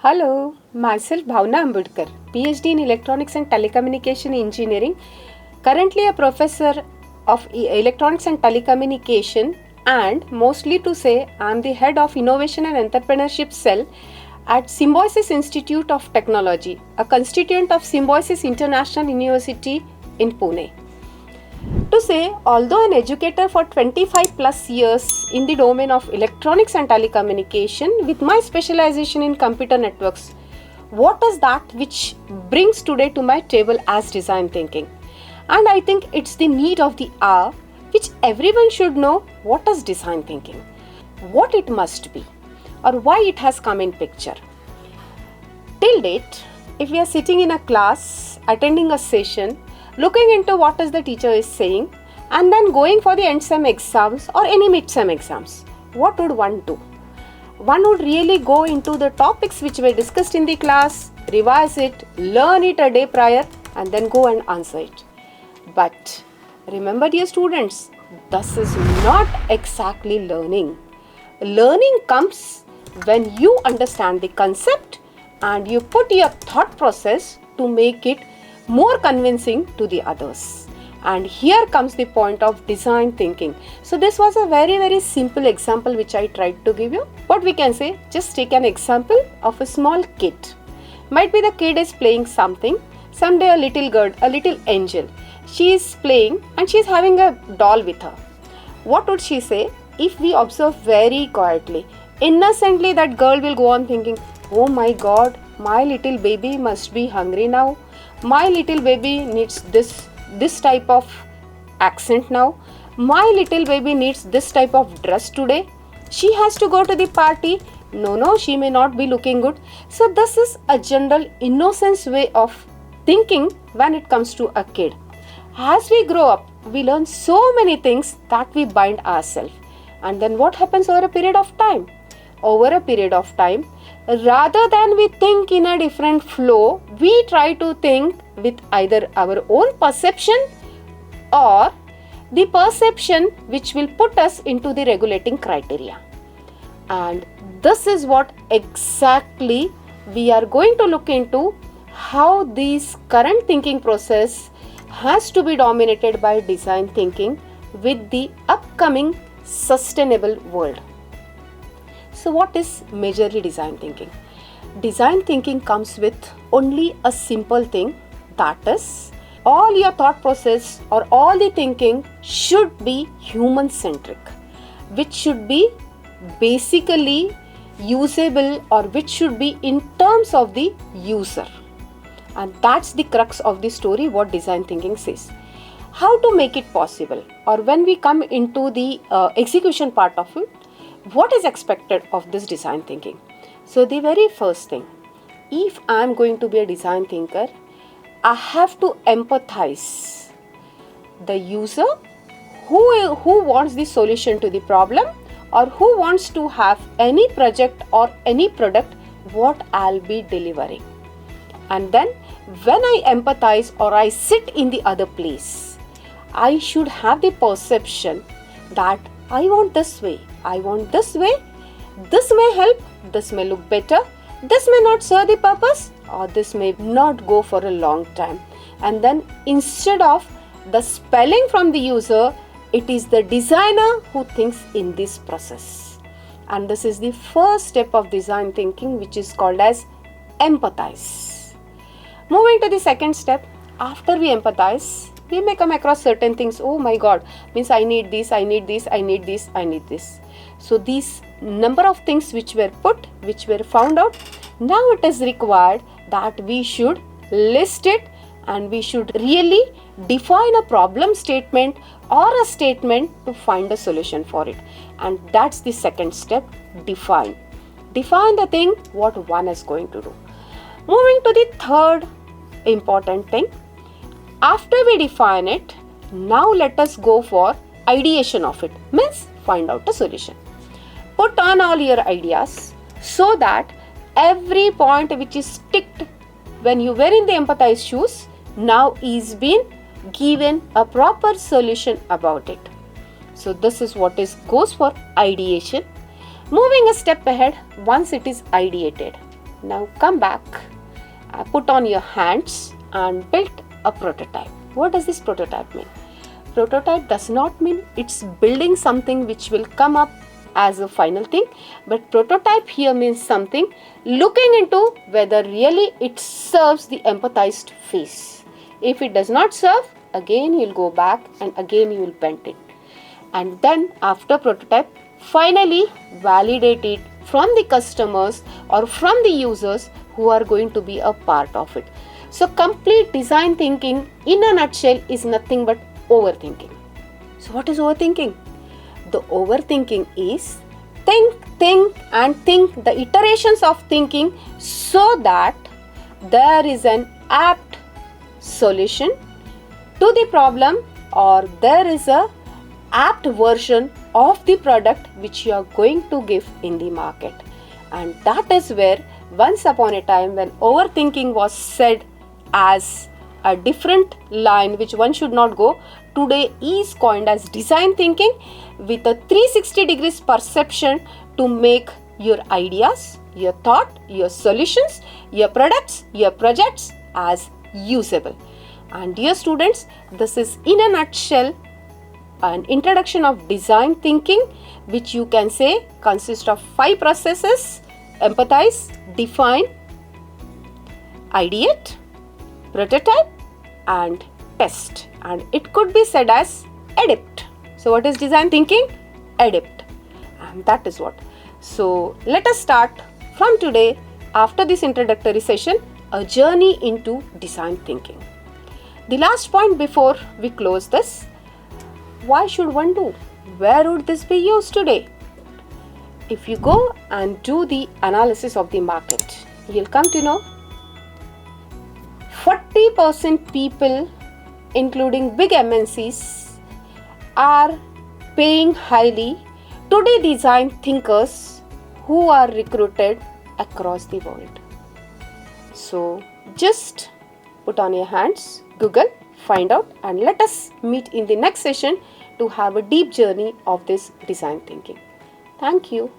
Hello, myself Bhavna Ambudkar, PhD in Electronics and Telecommunication Engineering, currently a professor of Electronics and Telecommunication, and mostly to say I am the head of Innovation and Entrepreneurship Cell at Symbiosis Institute of Technology, a constituent of Symbiosis International University in Pune. To say, although an educator for 25 plus years in the domain of electronics and telecommunication with my specialization in computer networks, what is that which brings today to my table as design thinking? And I think it's the need of the hour which everyone should know what is design thinking, what it must be, or why it has come in picture. Till date, if we are sitting in a class, attending a session, looking into what is the teacher is saying, and then going for the end sem exams or any mid sem exams, what would one do? One would really go into the topics which were discussed in the class, revise it, learn it a day prior, and then go and answer it. But remember, dear students, this is not exactly learning. Learning comes when you understand the concept and you put your thought process to make it more convincing to the others. And here comes the point of design thinking. So this was a very simple example which I tried to give you. What we can say, just take an example of a small kid. Might be the kid is playing something. Someday a little girl, a little angel, she is playing and she is having a doll with her. What would she say? If we observe very quietly, innocently that girl will go on thinking, oh my God, my little baby must be hungry now. My little baby needs this type of accent now. My little baby needs this type of dress today. She has to go to the party. No, she may not be looking good. So this is a general innocence way of thinking when it comes to a kid. As we grow up, we learn so many things that we bind ourselves. And then what happens over a period of time? Over a period of time, rather than we think in a different flow, we try to think with either our own perception or the perception which will put us into the regulating criteria. And this is what exactly we are going to look into, how this current thinking process has to be dominated by design thinking with the upcoming sustainable world. So what is majorly design thinking? Design thinking comes with only a simple thing, that is, all your thought process or all the thinking should be human centric, which should be basically usable or which should be in terms of the user. And that's the crux of the story, what design thinking says. How to make it possible, or when we come into the execution part of it, what is expected of this design thinking? So the very first thing, if I am going to be a design thinker, I have to empathize the user who wants the solution to the problem or who wants to have any project or any product what I'll be delivering. And then when I empathize or I sit in the other place, I should have the perception that I want this way, I want this way, this may help, this may look better, this may not serve the purpose, or this may not go for a long time. And then instead of the spelling from the user, it is the designer who thinks in this process. And this is the first step of design thinking, which is called as empathize. Moving to the second step, after we empathize, we may come across certain things. Oh my God, means I need this, I need this, I need this, I need this. So these number of things which were put, which were found out, now it is required that we should list it and we should really define a problem statement or a statement to find a solution for it. And that's the second step, define. Define the thing what one is going to do. Moving to the third important thing, after we define it, now let us go for ideation of it, means find out a solution. Put on all your ideas so that every point which is ticked when you were in the empathize shoes now is been given a proper solution about it. So this is what goes for ideation. Moving a step ahead, once it is ideated, Now come back, put on your hands and build a prototype. What does this prototype mean? Prototype does not mean it's building something which will come up as a final thing, but prototype here means something looking into whether really it serves the empathized phase. If it does not serve, again you'll go back and again you will bend it. And then after prototype, finally validate it from the customers or from the users who are going to be a part of it. So complete design thinking in a nutshell is nothing but overthinking. So what is overthinking? The overthinking is think the iterations of thinking so that there is an apt solution to the problem, or there is a apt version of the product which you are going to give in the market. And that is where once upon a time, when overthinking was said as a different line which one should not go, today is coined as design thinking, with a 360 degrees perception to make your ideas, your thought, your solutions, your products, your projects as usable. And dear students, this is in a nutshell an introduction of design thinking, which you can say consists of 5 processes: empathize, define, ideate, prototype and test. And it could be said as adapt. So what is design thinking? Adapt. And that is what. So let us start from today, after this introductory session, a journey into design thinking. The last point before we close this: why should one do? Where would this be used today? If you go and do the analysis of the market, you'll come to know 40% people, including big MNCs, are paying highly to the design thinkers who are recruited across the world. So just put on your hands, Google, find out, and let us meet in the next session to have a deep journey of this design thinking. Thank you.